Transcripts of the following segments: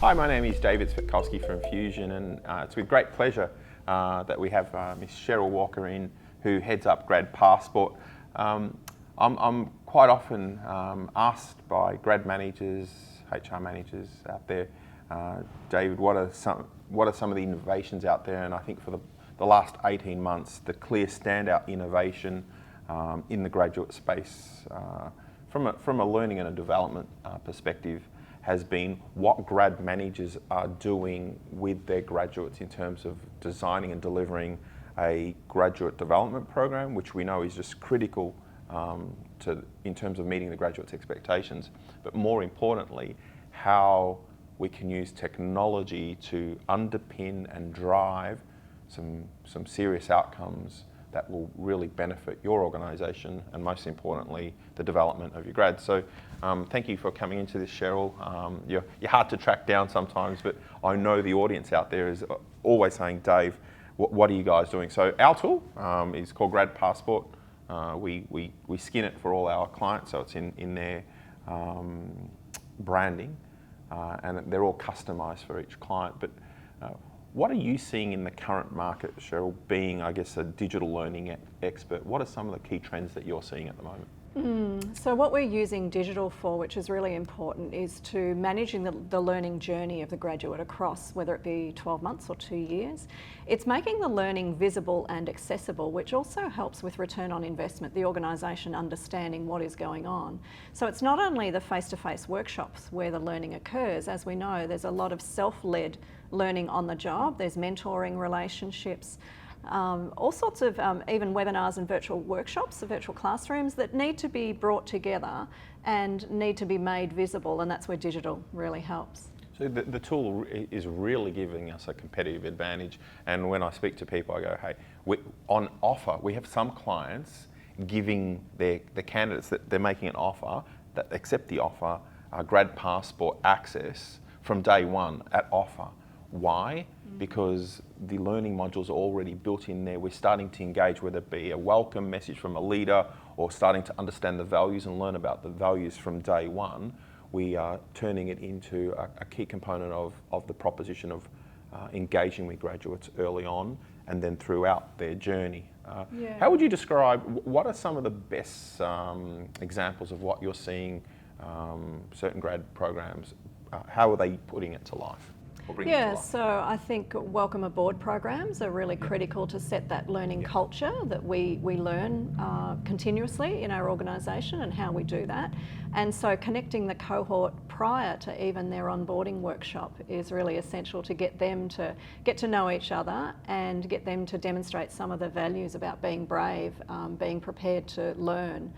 Hi, my name is David Svitkowski from Fusion, and it's with great pleasure that we have Miss Cheryle Walker in, who heads up Grad Passport. I'm quite often asked by grad managers, HR managers out there, David, what are some of the innovations out there? And I think for the last 18 months, the clear standout innovation in the graduate space from a learning and a development perspective has been what grad managers are doing with their graduates in terms of designing and delivering a graduate development program, which we know is just critical in terms of meeting the graduates' expectations, but more importantly, how we can use technology to underpin and drive some serious outcomes that will really benefit your organisation and, most importantly, the development of your grads. So thank you for coming into this, Cheryle. You're hard to track down sometimes, but I know the audience out there is always saying, Dave, what are you guys doing? So our tool is called Grad Passport. We skin it for all our clients, so it's in their branding, and they're all customised for each client. But what are you seeing in the current market, Cheryle, being, I guess, a digital learning expert? What are some of the key trends that you're seeing at the moment? So what we're using digital for, which is really important, is to managing the learning journey of the graduate across, whether it be 12 months or 2 years. It's making the learning visible and accessible, which also helps with return on investment, the organisation understanding what is going on. So it's not only the face-to-face workshops where the learning occurs. As we know, there's a lot of self-led learning on the job. There's mentoring relationships, all sorts of even webinars and virtual workshops, virtual classrooms that need to be brought together and need to be made visible, and that's where digital really helps. So the tool is really giving us a competitive advantage, and when I speak to people I go, hey, on offer, we have some clients giving the candidates that they're making an offer, that accept the offer, Grad Passport access from day one at offer. Why? Because the learning modules are already built in there. We're starting to engage, whether it be a welcome message from a leader or starting to understand the values and learn about the values from day one. We are turning it into a key component of the proposition of engaging with graduates early on and then throughout their journey. How would you describe, what are some of the best examples of what you're seeing certain grad programs, how are they putting it to life? Yeah, so I think welcome aboard programs are really critical to set that learning culture that we learn continuously in our organisation and how we do that. And so connecting the cohort prior to even their onboarding workshop is really essential to get them to get to know each other and get them to demonstrate some of the values about being brave, being prepared to learn,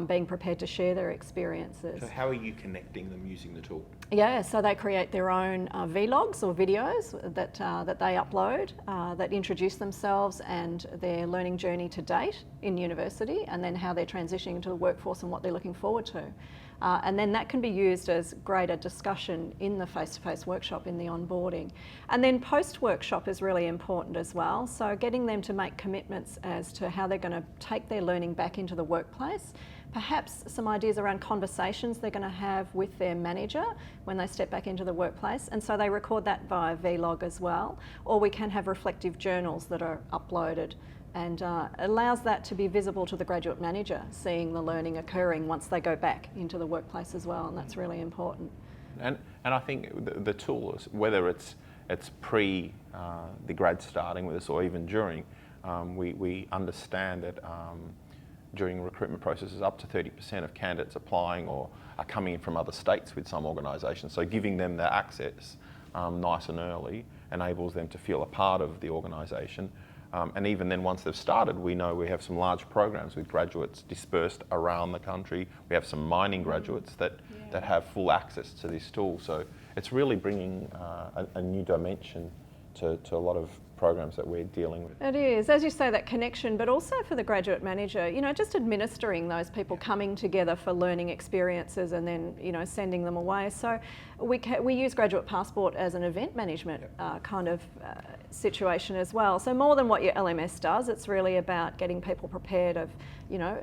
being prepared to share their experiences. So how are you connecting them using the tool? Yeah, so they create their own vlogs or videos that they upload that introduce themselves and their learning journey to date in university, and then how they're transitioning into the workforce and what they're looking forward to. And then that can be used as greater discussion in the face-to-face workshop in the onboarding. And then post-workshop is really important as well. So getting them to make commitments as to how they're going to take their learning back into the workplace. Perhaps some ideas around conversations they're going to have with their manager when they step back into the workplace, and so they record that via vlog as well. Or we can have reflective journals that are uploaded, and allows that to be visible to the graduate manager, seeing the learning occurring once they go back into the workplace as well, and that's really important. And I think the tool is, whether it's pre the grad starting with us or even during, we understand that during recruitment processes, up to 30% of candidates applying or are coming in from other states with some organisations. So giving them the access nice and early enables them to feel a part of the organisation. And even then, once they've started, we know we have some large programs with graduates dispersed around the country. We have some mining graduates that have full access to this tool. So it's really bringing a new dimension to a lot of programs that we're dealing with. It is, as you say, that connection, but also for the graduate manager, you know, just administering those people coming together for learning experiences and then, you know, sending them away. So we use Graduate Passport as an event management kind of situation as well. So more than what your LMS does, it's really about getting people prepared of,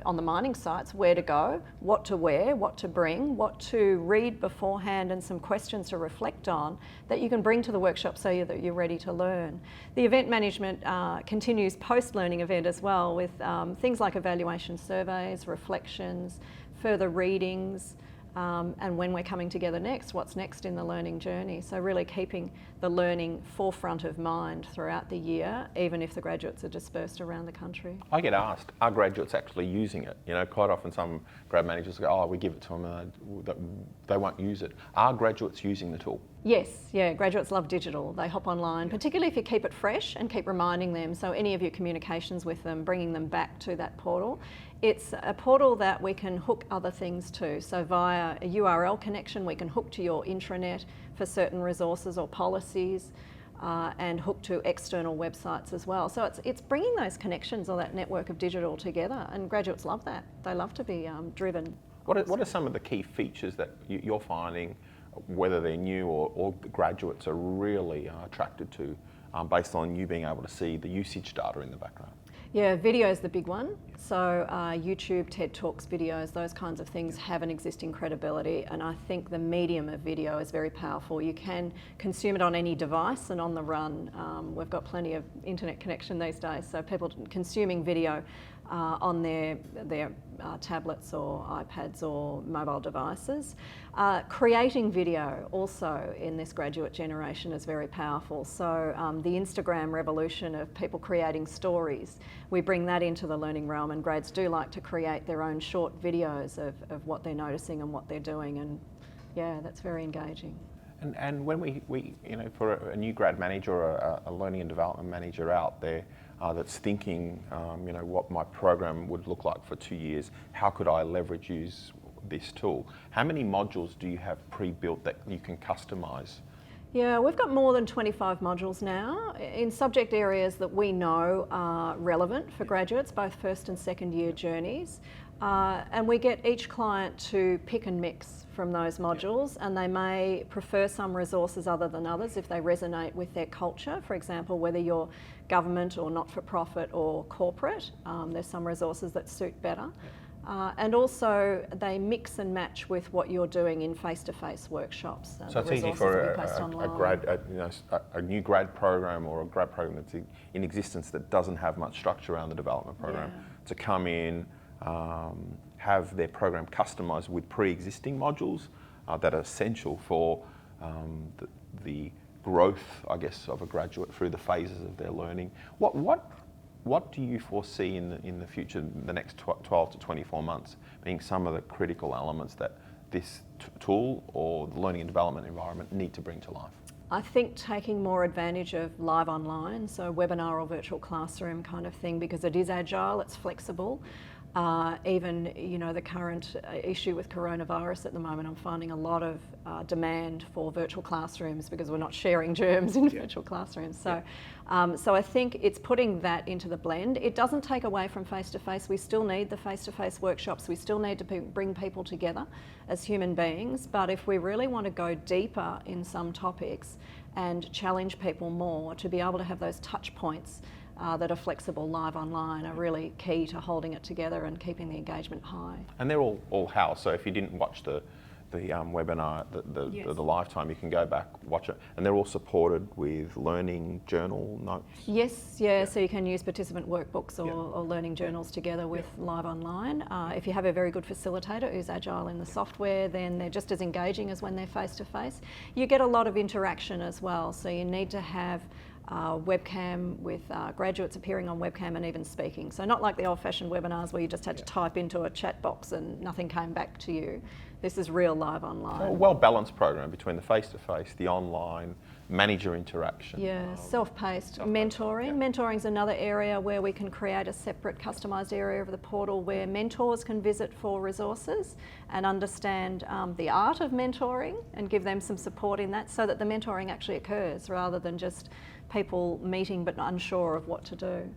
on the mining sites, where to go, what to wear, what to bring, what to read beforehand, and some questions to reflect on that you can bring to the workshop so that you're ready to learn. The event management continues post-learning event as well, with things like evaluation surveys, reflections, further readings, and when we're coming together next, what's next in the learning journey. So really keeping the learning forefront of mind throughout the year, even if the graduates are dispersed around the country. I get asked, are graduates actually using it? Quite often some grad managers go, we give it to them and they won't use it. Are graduates using the tool? Yes, yeah, graduates love digital. They hop online, particularly if you keep it fresh and keep reminding them. So any of your communications with them, bringing them back to that portal. It's a portal that we can hook other things to. So via a URL connection, we can hook to your intranet for certain resources or policies, and hook to external websites as well. So it's bringing those connections or that network of digital together, and graduates love that. They love to be driven. What are some of the key features that you're finding, whether they're new or the graduates are really attracted to, based on you being able to see the usage data in the background? Yeah, video is the big one. So YouTube, TED Talks videos, those kinds of things have an existing credibility, and I think the medium of video is very powerful. You can consume it on any device and on the run. We've got plenty of internet connection these days, so people consuming video on their tablets or iPads or mobile devices. Creating video also in this graduate generation is very powerful. So the Instagram revolution of people creating stories, we bring that into the learning realm, and grads do like to create their own short videos of what they're noticing and what they're doing, and yeah, that's very engaging. And when we for a new grad manager or a learning and development manager out there that's thinking, what my program would look like for 2 years, how could I use this tool? How many modules do you have pre-built that you can customise? Yeah, we've got more than 25 modules now in subject areas that we know are relevant for graduates, both first and second year journeys. And we get each client to pick and mix from those modules, and they may prefer some resources other than others if they resonate with their culture. For example, whether you're government or not-for-profit or corporate, there's some resources that suit better. And also they mix and match with what you're doing in face-to-face workshops. So it's easy for a new grad program or a grad program that's in existence that doesn't have much structure around the development program to come in, have their program customised with pre-existing modules that are essential for the growth, I guess, of a graduate through the phases of their learning. What do you foresee in the future, the next 12 to 24 months, being some of the critical elements that this tool or the learning and development environment need to bring to life? I think taking more advantage of live online, so webinar or virtual classroom kind of thing, because it is agile, it's flexible. Even the current issue with coronavirus at the moment, I'm finding a lot of demand for virtual classrooms because we're not sharing germs in virtual classrooms. So, so I think it's putting that into the blend. It doesn't take away from face-to-face. We still need the face-to-face workshops. We still need to bring people together as human beings. But if we really want to go deeper in some topics and challenge people more, to be able to have those touch points that are flexible live online are really key to holding it together and keeping the engagement high. And they're all housed, so if you didn't watch the webinar, the lifetime, you can go back, watch it, and they're all supported with learning journal notes? Yes, so you can use participant workbooks or learning journals together with live online. If you have a very good facilitator who's agile in the software, then they're just as engaging as when they're face-to-face. You get a lot of interaction as well, so you need to have webcam with graduates appearing on webcam and even speaking. So not like the old-fashioned webinars where you just had to type into a chat box and nothing came back to you. This is real live online. A well-balanced program between the face-to-face, the online, manager interaction. Yeah, self-paced. Mentoring. Yeah. Mentoring is another area where we can create a separate customised area of the portal where mentors can visit for resources and understand the art of mentoring and give them some support in that, so that the mentoring actually occurs rather than just people meeting but unsure of what to do.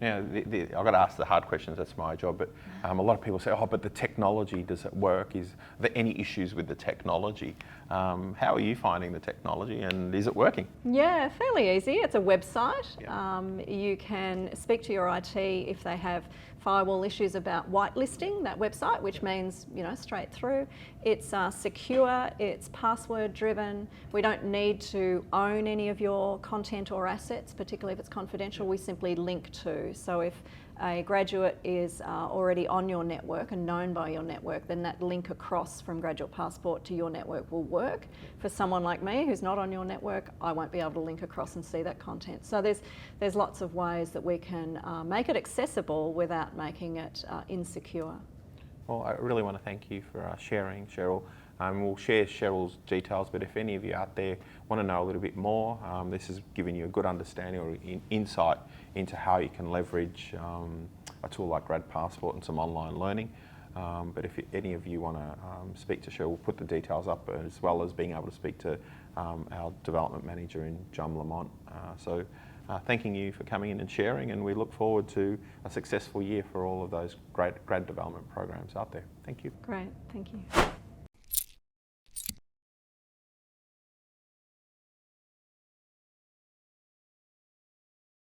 Now, I've got to ask the hard questions, that's my job, but a lot of people say, but the technology, does it work? Are there any issues with the technology? How are you finding the technology, and is it working? Yeah, fairly easy. It's a website. Yeah. You can speak to your IT if they have firewall issues about whitelisting that website, which means, you know, straight through. It's secure, it's password driven. We don't need to own any of your content or assets, particularly if it's confidential. We simply link to. So if a graduate is already on your network and known by your network, then that link across from Graduate Passport to your network will work. For someone like me who's not on your network, I won't be able to link across and see that content. So there's lots of ways that we can make it accessible without making it insecure. Well, I really want to thank you for sharing, Cheryle. We'll share Cheryl's details, but if any of you out there want to know a little bit more, this has given you a good understanding or insight into how you can leverage a tool like Grad Passport and some online learning. But if any of you want to speak to Cheryle, we'll put the details up, as well as being able to speak to our development manager in John Lamont. Thanking you for coming in and sharing, and we look forward to a successful year for all of those great grad development programs out there. Thank you. Great, thank you.